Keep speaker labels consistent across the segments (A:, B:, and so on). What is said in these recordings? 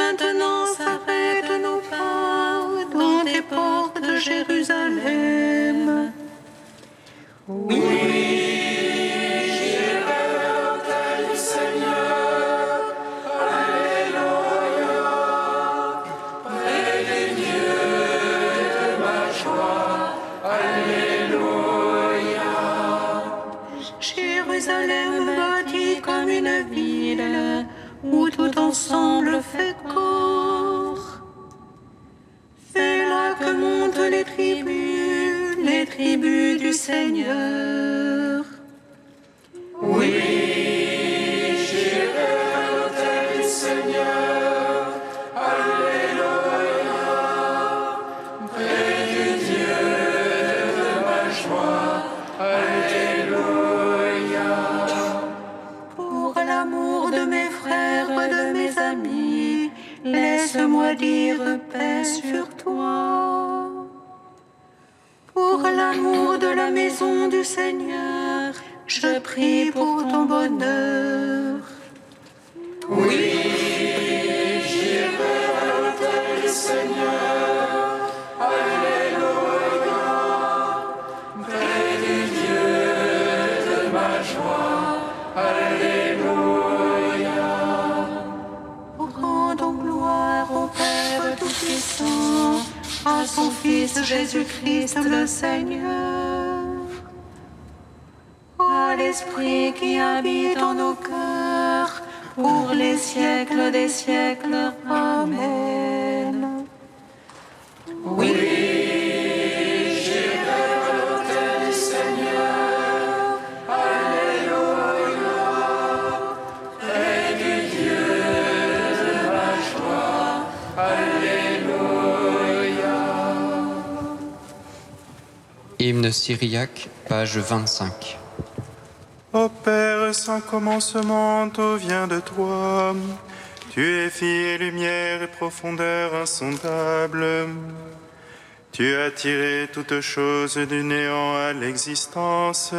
A: Maintenant s'arrête nos pas dans tes portes de Jérusalem. Oui, j'irai vers l'autel du Seigneur. Alléluia. Près des dieux de ma joie. Alléluia. Jérusalem bâtie comme une ville où tout ensemble fait corps. C'est là que montent les tribus du Seigneur. Oui, j'irai à l'autel du Seigneur. Alléluia. Près du Dieu de ma joie. Alléluia. Pour l'amour de mes frères et de mes amis, laisse-moi dire paix sur toi. Pour l'amour de la maison du Seigneur, je prie pour ton bonheur. Oui, j'irai à l'autel du Seigneur. Alléluia. Près du Dieu de ma joie. Alléluia. Rendons gloire au Père Tout-Puissant, à son Fils Jésus-Christ le Seigneur, à l'Esprit qui habite en nos cœurs, pour les siècles des siècles. Amen. Oui, j'irai à l'autel du Seigneur. Alléluia. Près du Dieu de ma joie. Alléluia.
B: Hymne syriaque, page 25.
C: Ô Père sans commencement, tout vient de toi. Tu es vie et lumière et profondeur insondable. Tu as tiré toutes choses du néant à l'existence.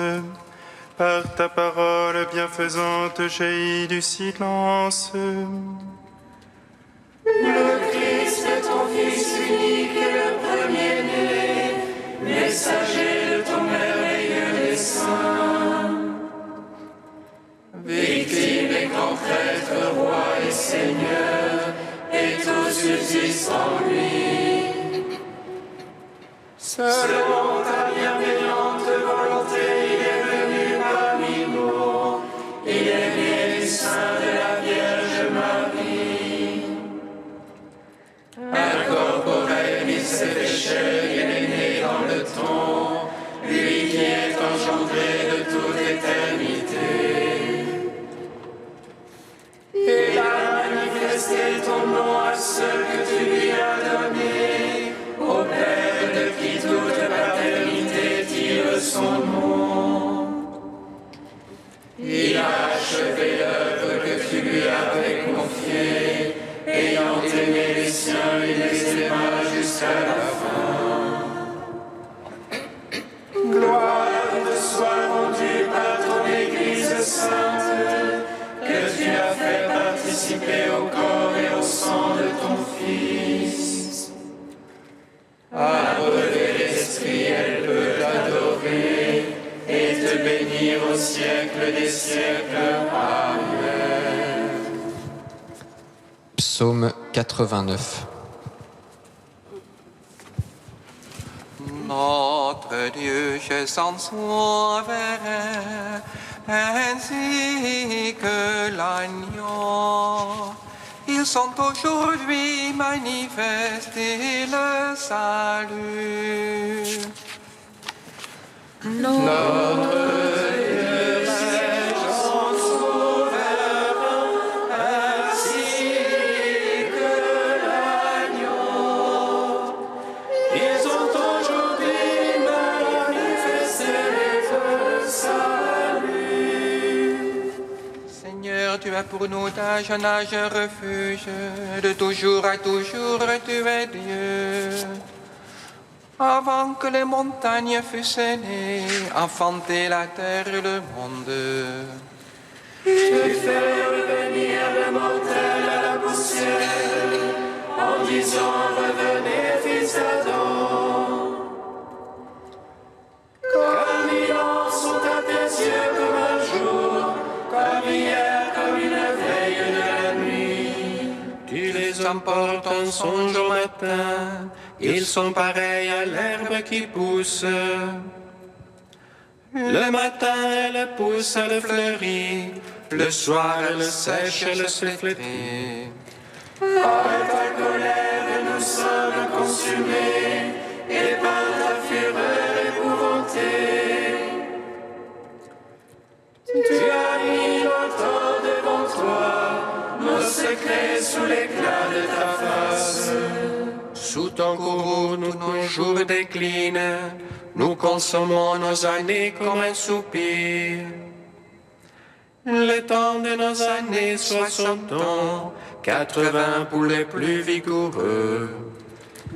C: Par ta parole bienfaisante jaillit du silence.
A: Le Christ est ton Fils unique et le premier-né, messager de ton merveilleux dessein. Victime et grand prêtre, roi et Seigneur, et tout subsiste en lui. Selon ta bienveillante volonté, il est venu parmi nous. Il est né du sein de la Vierge Marie. Incorporé, mis ses péchés, il est né dans le temps, lui qui est engendré de toute éternité. Il a manifesté ton nom à ceux que tu lui as donnés, au Père de qui toute paternité tire son nom. Il a achevé l'œuvre que tu lui avais confiée, ayant aimé les siens, il les aima jusqu'à la fin. Gloire te soit rendue par ton Église sainte, que tu as fait participer au corps et au sang de ton Fils. Abreuver l'Esprit, elle peut t'adorer et te bénir au siècle des siècles. Amen.
B: Psaume 89.
D: Notre Dieu, je s'en sauverai, ainsi que l'agneau. Ils sont aujourd'hui manifestés le salut.
A: Notre Dieu, c'est son souverain, ainsi que l'agneau. Ils ont aujourd'hui manifesté le salut.
D: Seigneur, tu as pour nous d'âge en âge un refuge, de toujours à toujours tu es Dieu. Avant que les montagnes fussent nées, enfanter la terre et le monde.
A: Tu fais revenir le mortel à la poussière, disant revenez, fils d'Adam. Comme 1000 ans sont à tes yeux comme un jour, comme hier, comme une veille de la nuit.
D: Tu les emportes en songe au matin, ils sont pareils à l'herbe qui pousse. Le matin, elle pousse, elle fleurit, le soir, elle sèche, elle se flétrit.
A: Par ta colère, nous sommes consumés, et par ta fureur épouvantée. Tu as mis nos torts devant toi, nos secrets sous l'éclat de ta face.
D: Sous ton courroux, nos jours déclinent, nous consommons nos années comme un soupir. Le temps de nos années, 60 ans, 80 pour les plus vigoureux.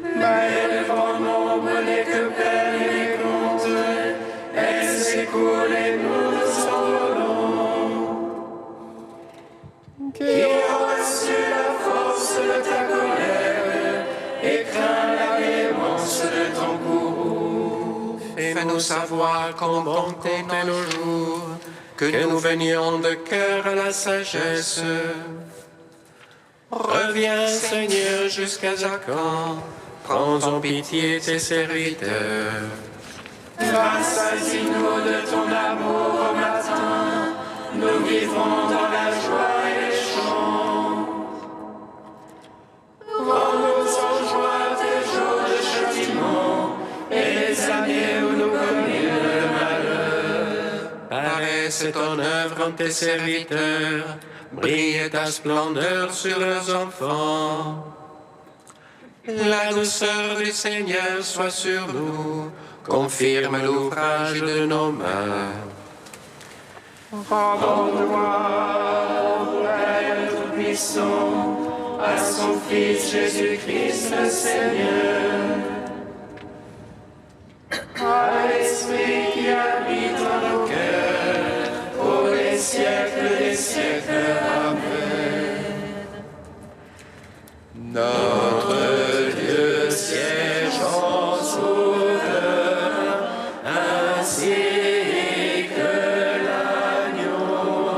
A: Mais le grand nombre n'est que peine et compte, elle s'écoule et nous nous envolons. Qui aura su la force de ta colère et craint la véhémence de ton courroux?
D: Fais-nous savoir comment compter nos jours, que nous venions de cœur à la sagesse. Reviens, Seigneur, jusqu'à quand? Prends en pitié tes serviteurs.
A: Rassasie-nous de ton amour au matin, nous vivrons dans la joie et les chants. Rends-nous en joie tes jours de châtiment et les années où nous commîmes le malheur.
D: Paraisse ton œuvre en tes serviteurs, brille ta splendeur sur leurs enfants. La douceur du Seigneur soit sur nous, confirme l'ouvrage de nos mains.
A: Rendons gloire au Père Tout-Puissant, à son Fils Jésus-Christ le Seigneur. À l'Esprit qui habite en nos cœurs, pour les siècles des siècles. Amen.
D: Notre Dieu siège en sauveur, ainsi que l'agneau.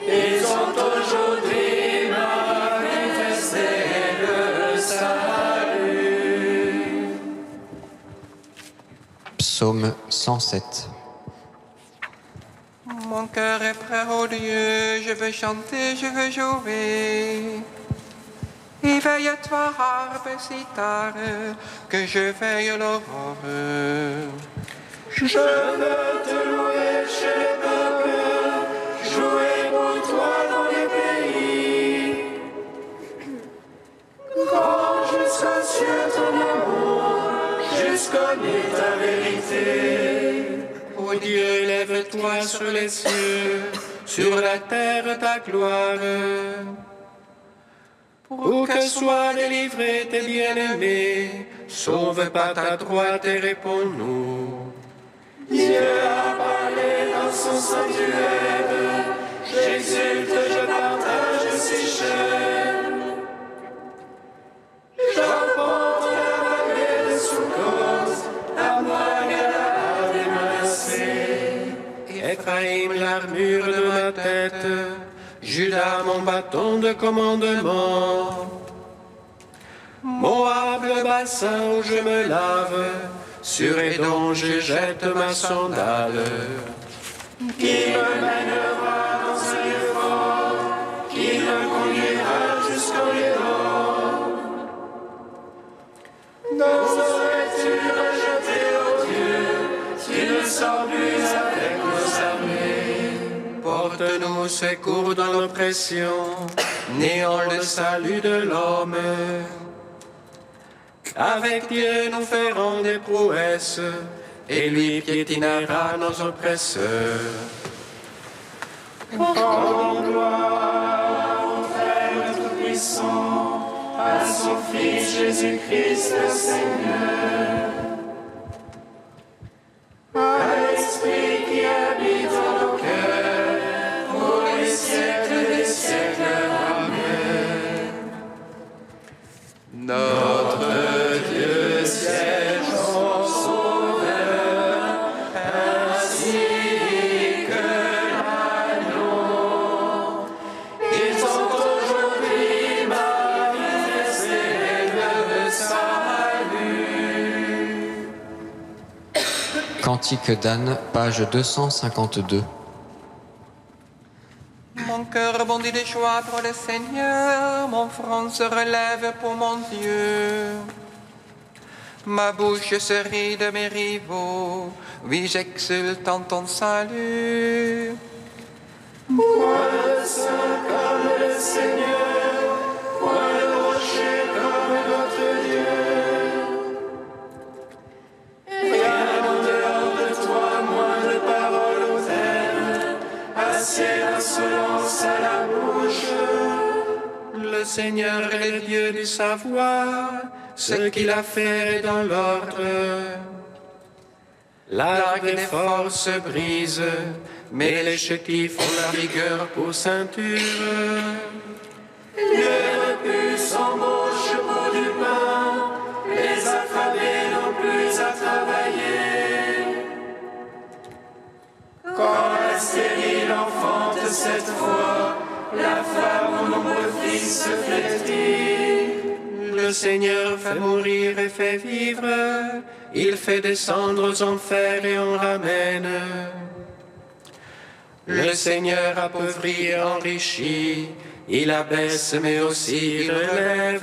A: Ils ont aujourd'hui manifesté le salut.
B: Psaume 107.
D: Mon cœur est prêt au Dieu, je veux chanter, je veux jouer. Éveille-toi, harpe et cithare, que je veille l'aurore.
A: Je veux te louer chez les peuples, jouer pour toi dans les pays. Grand jusqu'aux cieux ton amour, jusqu'aux nuits ta vérité.
D: Ô Dieu, lève-toi sur les cieux, sur la terre ta gloire. Pour que soient délivrés tes bien-aimés, sauve par ta droite et réponds-nous.
A: Dieu a parlé dans son sanctuaire, j'exulte, je partage si cher. J'apporte la vallée de Sukkot, à moi Galade et Manassé.
D: Ephraïm, l'armure de ma tête, Judas, mon bâton de commandement. Moab, le bassin où je me lave, sur Édom, je jette ma sandale.
A: Qui me mènera dans un lieu fort, qui me conduira jusqu'au Liban. N'oserais-tu rejeter, ô Dieu, tu ne sors plus avec nos armées.
D: Porte-nous secours dans l'oppression, néant le salut de l'homme. Avec Dieu nous ferons des prouesses, et lui piétinera nos oppresseurs.
A: Rendons gloire au Père Tout-Puissant, à son Fils Jésus-Christ le Seigneur. À l'Esprit qui habite en nos cœurs, pour les siècles des siècles. Amen.
B: Cantique d'Anne, page 252.
D: Mon cœur bondit de joie pour le Seigneur, mon front se relève pour mon Dieu. Ma bouche se rit de mes rivaux, oui j'exulte en ton salut.
A: Point de saint comme le Seigneur, point de rocher comme notre Dieu. Rien en dehors de toi, moins de paroles hautaines, assez d'insolence à la bouche.
E: Le Seigneur est le Dieu du savoir, ce qu'il a fait est dans l'ordre. L'arc des forces se brise, mais les chétifs ont la rigueur pour ceinture.
A: Les repus s'embauchent pour du pain, les affamés n'ont plus à travailler. Quand la stérile enfante cette fois, la femme aux nombreux fils se flétrit.
E: Le Seigneur fait mourir et fait vivre, il fait descendre aux enfers et en ramène. Le Seigneur appauvrit et enrichit, il abaisse mais aussi il relève.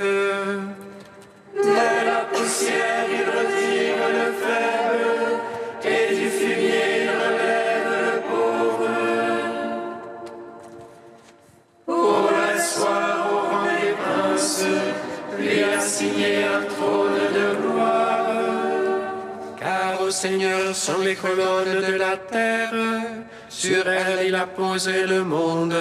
A: De la poussière il retire le faible, et du fumier il relève le pauvre. Pour l'asseoir au rang des princes, lui assigner un trône de gloire.
E: Car au Seigneur sont les colonnes de la terre, sur elles il a posé le monde.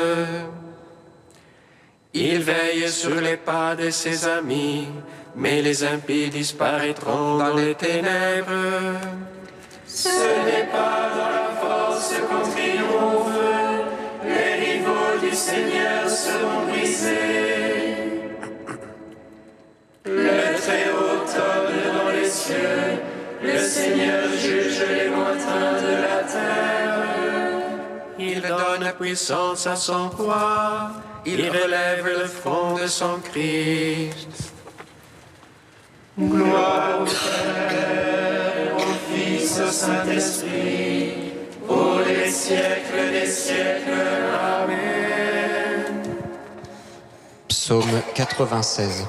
E: Il veille sur les pas de ses amis, mais les impies disparaîtront dans les ténèbres.
A: Ce n'est pas dans la force qu'on triomphe, les rivaux du Seigneur seront brisés. Le Très-Haut tonne dans les cieux, le Seigneur juge les lointains de la terre.
E: Il donne puissance à son roi, il relève le front de son Christ.
A: Gloire au Père, au Fils, au Saint-Esprit, pour les siècles des siècles. Amen.
B: Psaume 96.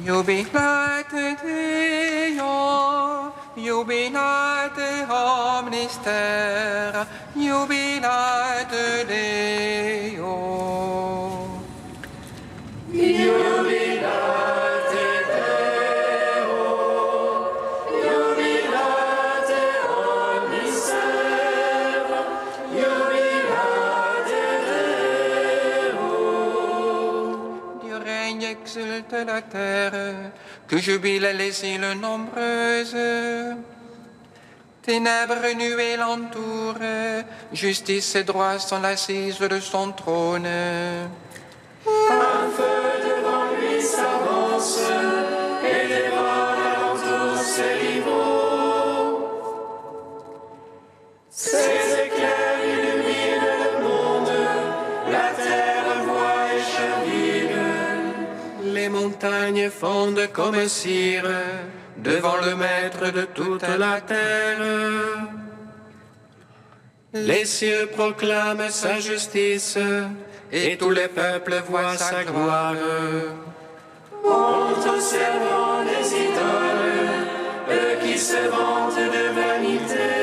D: Jubilate Deo, jubilate omnis terra, jubilate Deo.
A: Jubilate Deo, jubilate omnis terra, jubilate Deo.
D: Du règne exulte la terre, que jubilent les îles nombreuses. Ténèbres et nuées l'entourent, justice et droit sont l'assise de son trône.
A: Un feu devant lui s'avance, et dévore alentour ses rivaux. Ses éclairs illuminent le monde, la terre voit et chavire.
E: Les montagnes fondent comme cire devant le Maître de toute la terre. Les cieux proclament sa justice et tous les peuples voient sa gloire.
A: Honte aux servants des idoles, eux qui se vantent de vanité.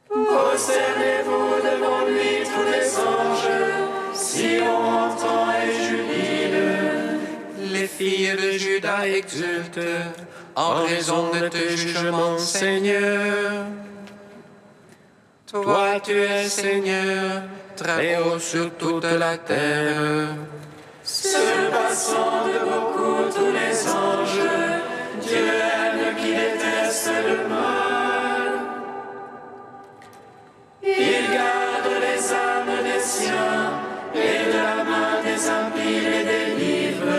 A: Prosternez-vous devant lui tous les anges, si on entend et jubile.
E: Les filles de Juda exultent en raison de tes jugements, Seigneur. Toi, tu es Seigneur, très haut sur toute la terre.
A: Se passant de beaucoup tous les anges, Dieu aime qui déteste le mal. Il garde les âmes des siens, et de la main des impies les délivre.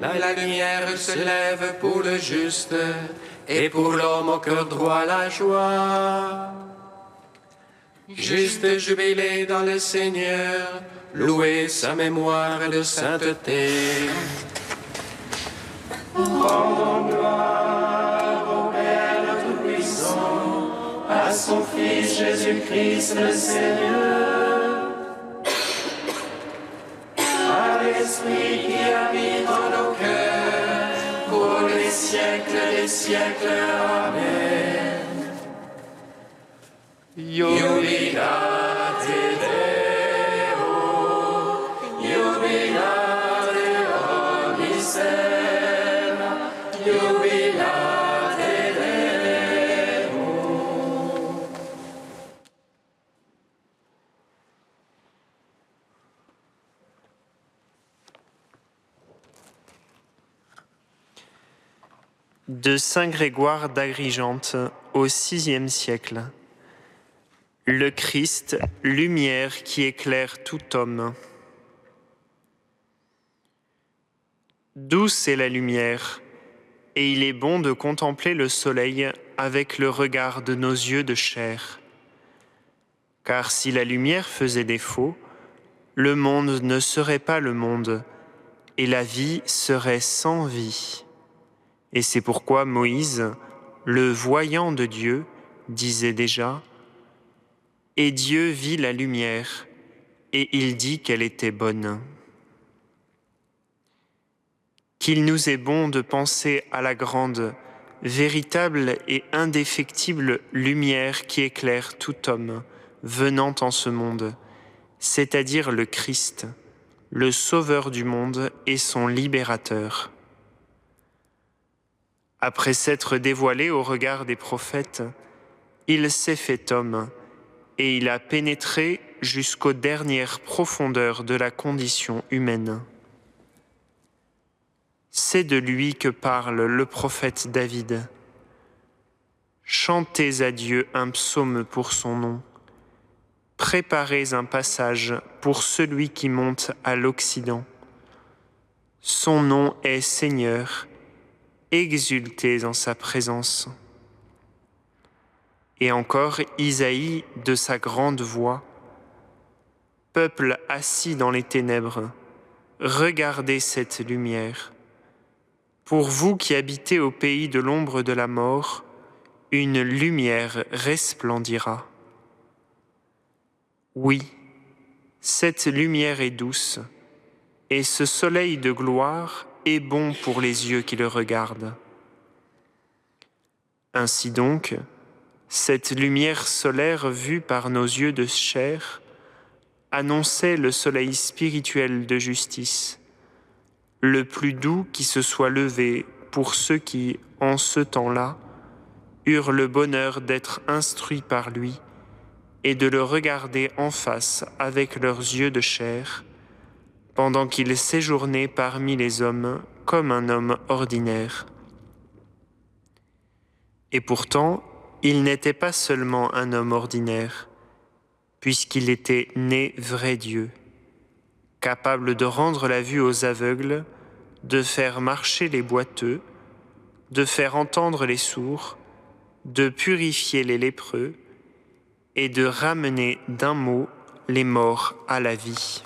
E: La lumière se lève pour le juste, et pour l'homme au cœur droit la joie. Juste jubilé dans le Seigneur, louez sa mémoire de sainteté.
A: Rendons gloire au Père Tout-Puissant, à son Fils Jésus-Christ le Seigneur, à l'Esprit qui habite en nos cœurs, pour les siècles des siècles. Amen. Jubilate Deo, jubilate omnisem, jubilate Deo.
F: De Saint Grégoire d'Agrigente au VIe siècle. Le Christ, lumière qui éclaire tout homme. Douce est la lumière, et il est bon de contempler le soleil avec le regard de nos yeux de chair. Car si la lumière faisait défaut, le monde ne serait pas le monde, et la vie serait sans vie. Et c'est pourquoi Moïse, le voyant de Dieu, disait déjà « Et Dieu vit la lumière, et il dit qu'elle était bonne. » Qu'il nous est bon de penser à la grande, véritable et indéfectible lumière qui éclaire tout homme venant en ce monde, c'est-à-dire le Christ, le Sauveur du monde et son Libérateur. Après s'être dévoilé au regard des prophètes, il s'est fait homme, et il a pénétré jusqu'aux dernières profondeurs de la condition humaine. C'est de lui que parle le prophète David. Chantez à Dieu un psaume pour son nom. Préparez un passage pour celui qui monte à l'Occident. Son nom est Seigneur, exultez en sa présence. Et encore Isaïe de sa grande voix. Peuple assis dans les ténèbres, regardez cette lumière. Pour vous qui habitez au pays de l'ombre de la mort, une lumière resplendira. Oui, cette lumière est douce, et ce soleil de gloire est bon pour les yeux qui le regardent. Ainsi donc, cette lumière solaire vue par nos yeux de chair annonçait le soleil spirituel de justice, le plus doux qui se soit levé pour ceux qui, en ce temps-là, eurent le bonheur d'être instruits par lui et de le regarder en face avec leurs yeux de chair, pendant qu'il séjournait parmi les hommes comme un homme ordinaire. Et pourtant, il n'était pas seulement un homme ordinaire, puisqu'il était né vrai Dieu, capable de rendre la vue aux aveugles, de faire marcher les boiteux, de faire entendre les sourds, de purifier les lépreux et de ramener d'un mot les morts à la vie.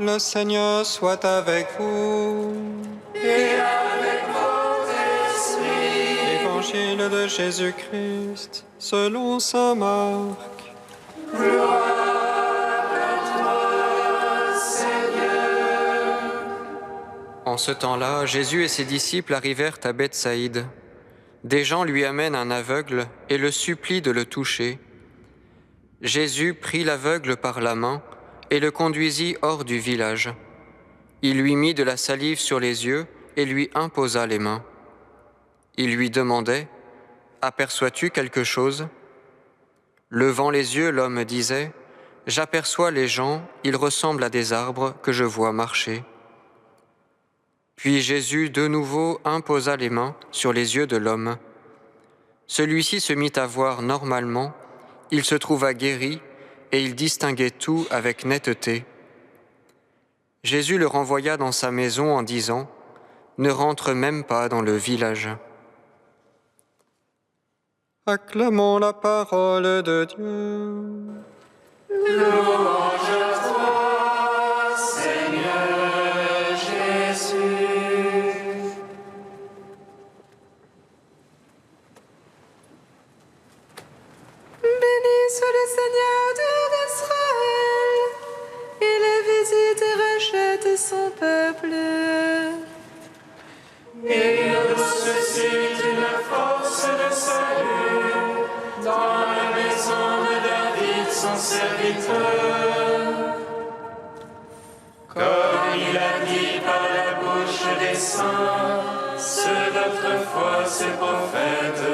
G: Le Seigneur soit avec vous.
A: Et avec votre esprit.
G: Évangile de Jésus-Christ, selon saint Marc.
A: Gloire à toi, Seigneur.
B: En ce temps-là, Jésus et ses disciples arrivèrent à Bethsaïde. Des gens lui amènent un aveugle et le supplient de le toucher. Jésus prit l'aveugle par la main et le conduisit hors du village. Il lui mit de la salive sur les yeux et lui imposa les mains. Il lui demandait : « Aperçois-tu quelque chose ?» Levant les yeux, l'homme disait : « J'aperçois les gens, ils ressemblent à des arbres que je vois marcher. » Puis Jésus de nouveau imposa les mains sur les yeux de l'homme. Celui-ci se mit à voir normalement, il se trouva guéri et il distinguait tout avec netteté. Jésus le renvoya dans sa maison en disant : « Ne rentre même pas dans le village. »
G: Acclamons la parole de Dieu.
A: Louange à toi, Seigneur Jésus.
H: Béni soit le Seigneur Dieu d'Israël. Il visite et rachète son peuple.
A: Et il suscite une force de salut dans la maison de David, son serviteur. Comme il a dit par la bouche des saints, ceux d'autrefois, ses prophètes.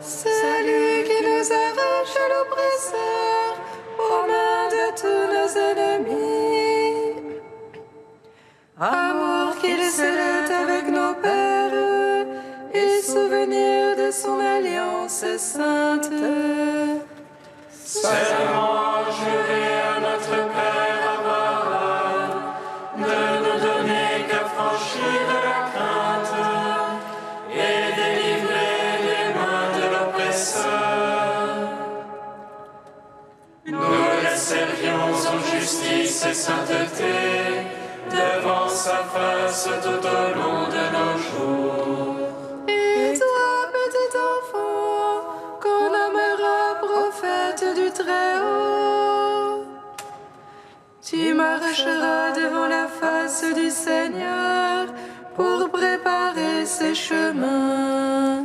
H: Celui qui nous arrache à l'oppresseur, aux mains de tous nos ennemis. Amour qu'il scellait avec nos pères, et souvenir de son alliance sainte.
A: Serment juré à notre Père Abraham, de nous donner qu'affranchir de la crainte et délivrer les mains de l'oppresseur. Nous le servions en justice et sainteté, devant sa face tout au long de nos jours.
H: Et toi, petit enfant, qu'on nommera prophète du Très-Haut, tu marcheras devant la face du Seigneur pour préparer ses chemins.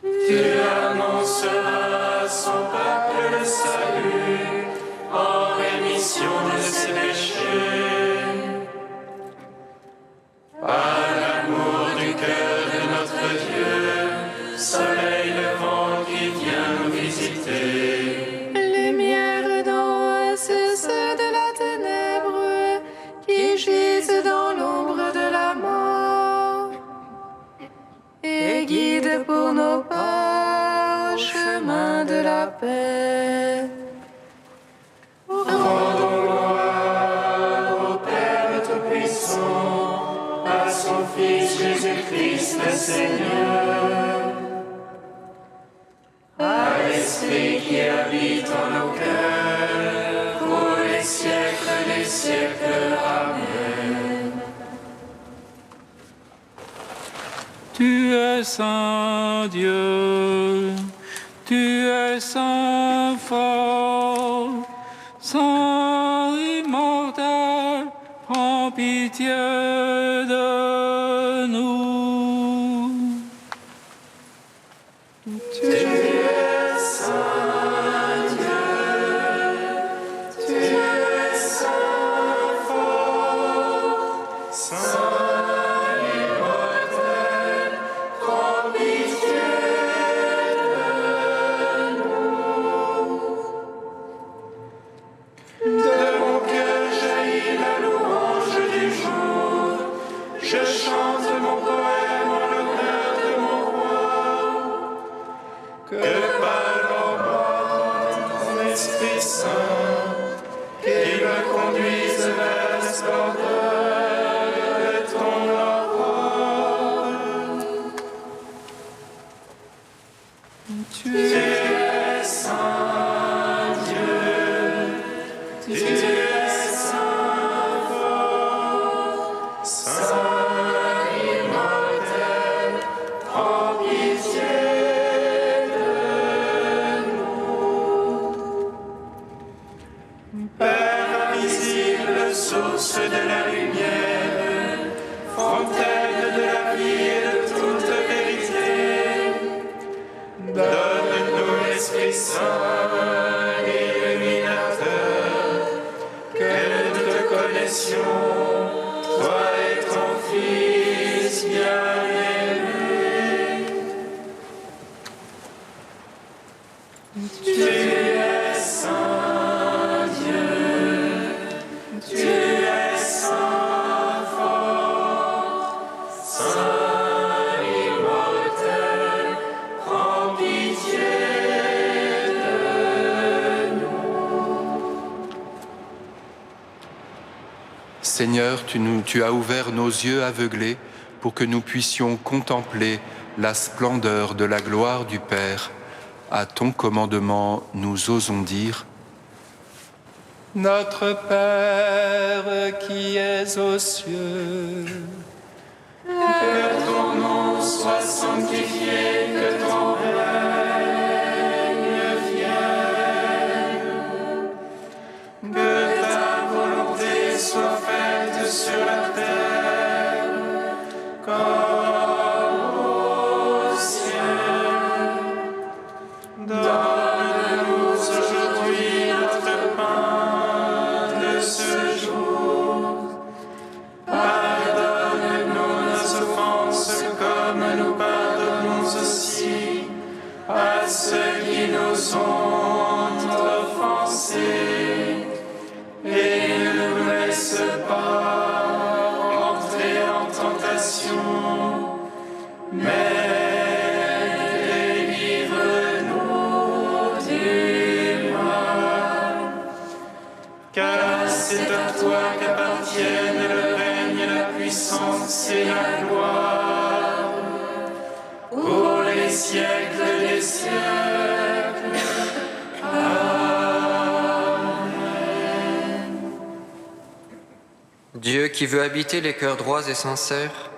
A: Tu annonceras à son peuple le salut en rémission de ses péchés. Par l'amour du cœur de notre Dieu, soleil levant qui vient nous visiter.
H: Lumière d'en haut, c'est ceux de la ténèbre qui gisent dans l'ombre de la mort. Et guide pour nos pas au chemin de la paix.
A: Rendons gloire au Père Tout-Puissant, à son Fils Jésus-Christ le Seigneur, à l'Esprit qui habite en nos cœurs, pour les siècles des siècles. Amen.
I: Tu es saint Dieu, tu es saint fort, saint immortel, prends pitié de nous.
A: Tu es saint Dieu, tu es saint fort, saint immortel, prends pitié de nous. De mon cœur jaillit la louange du jour, je chante mon poème en l'honneur de mon roi. Que parle en moi ton Esprit Saint, qu'il me conduise vers la splendeur de ton aurore. Tu es saint Dieu, tu es saint Tu es saint Dieu, tu es saint fort, saint immortel, prends pitié de nous.
J: Seigneur, tu as ouvert nos yeux aveuglés pour que nous puissions contempler la splendeur de la gloire du Père. À ton commandement, nous osons dire:
E: Notre Père qui es aux cieux,
A: que ton nom soit sanctifié, que ton règne vienne, que ta volonté soit faite sur la terre comme au ciel. Donne-nous aujourd'hui notre pain de ce jour. Pardonne-nous nos offenses comme nous pardonnons aussi à ceux qui nous ont offensés. Et ne nous laisse pas entrer en tentation, mais car c'est à toi qu'appartiennent le règne, la puissance et la gloire, pour les siècles des siècles. Amen.
B: Dieu qui veut habiter les cœurs droits et sincères,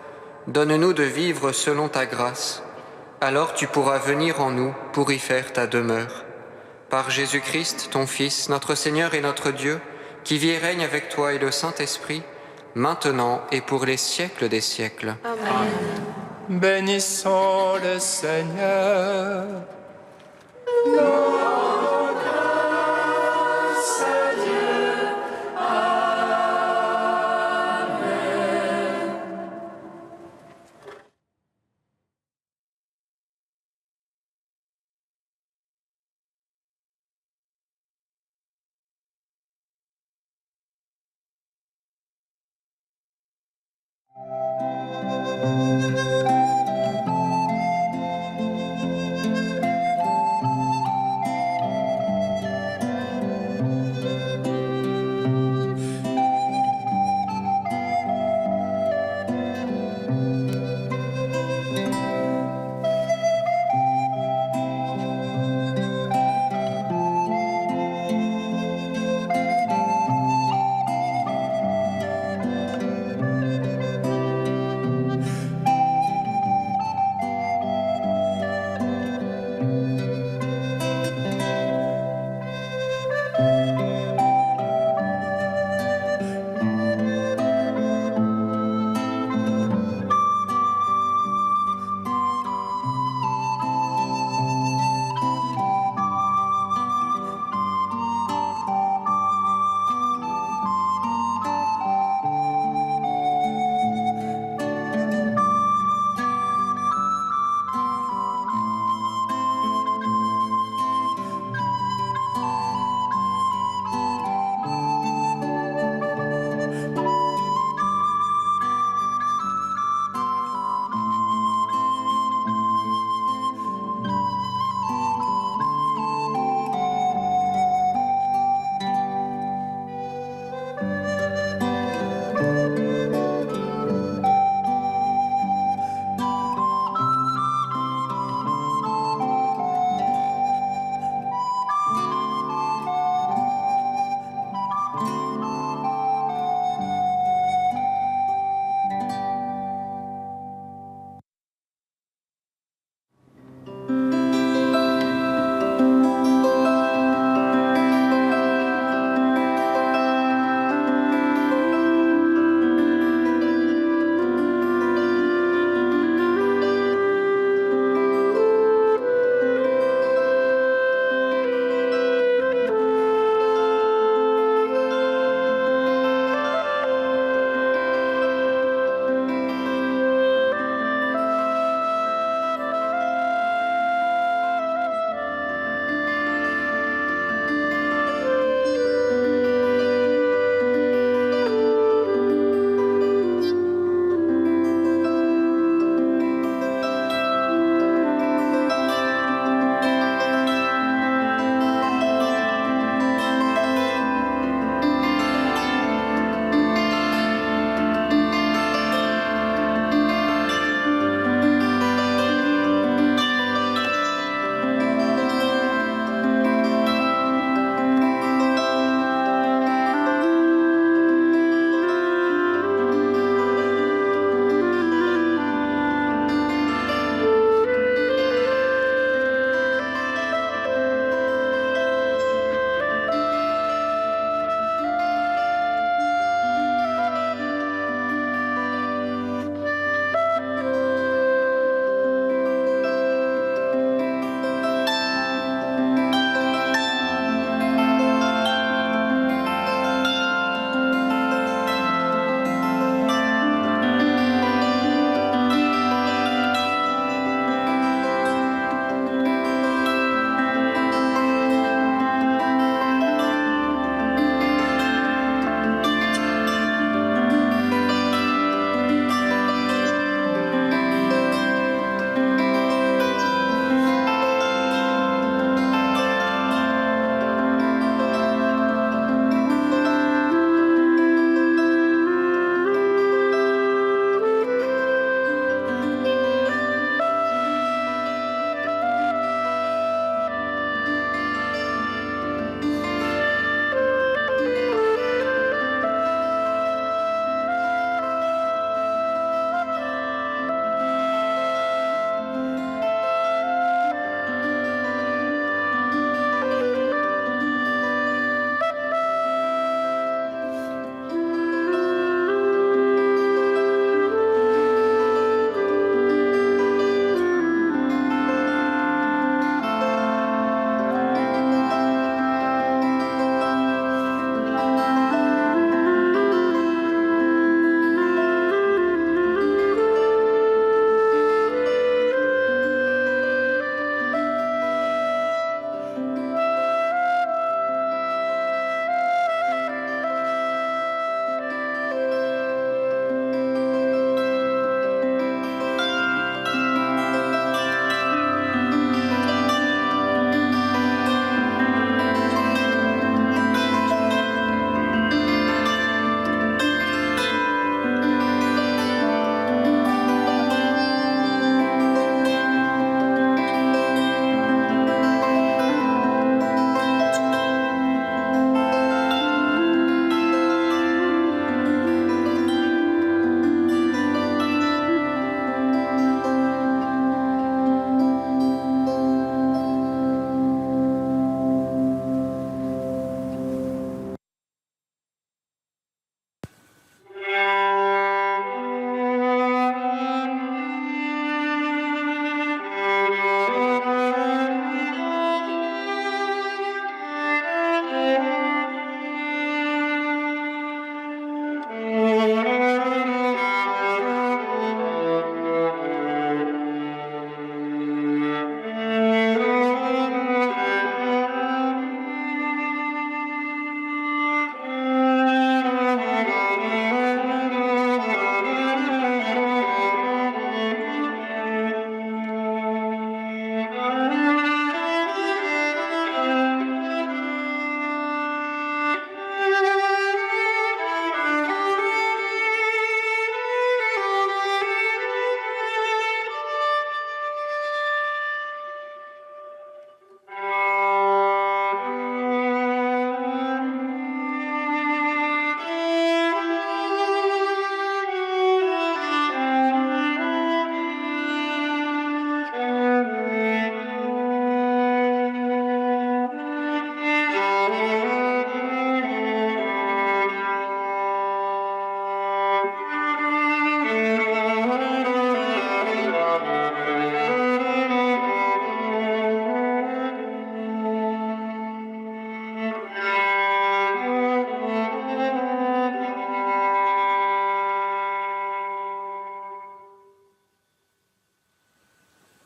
B: donne-nous de vivre selon ta grâce. Alors tu pourras venir en nous pour y faire ta demeure. Par Jésus-Christ, ton Fils, notre Seigneur et notre Dieu, qui vit et règne avec toi et le Saint-Esprit, maintenant et pour les siècles des siècles.
H: Amen.
E: bénissons le Seigneur.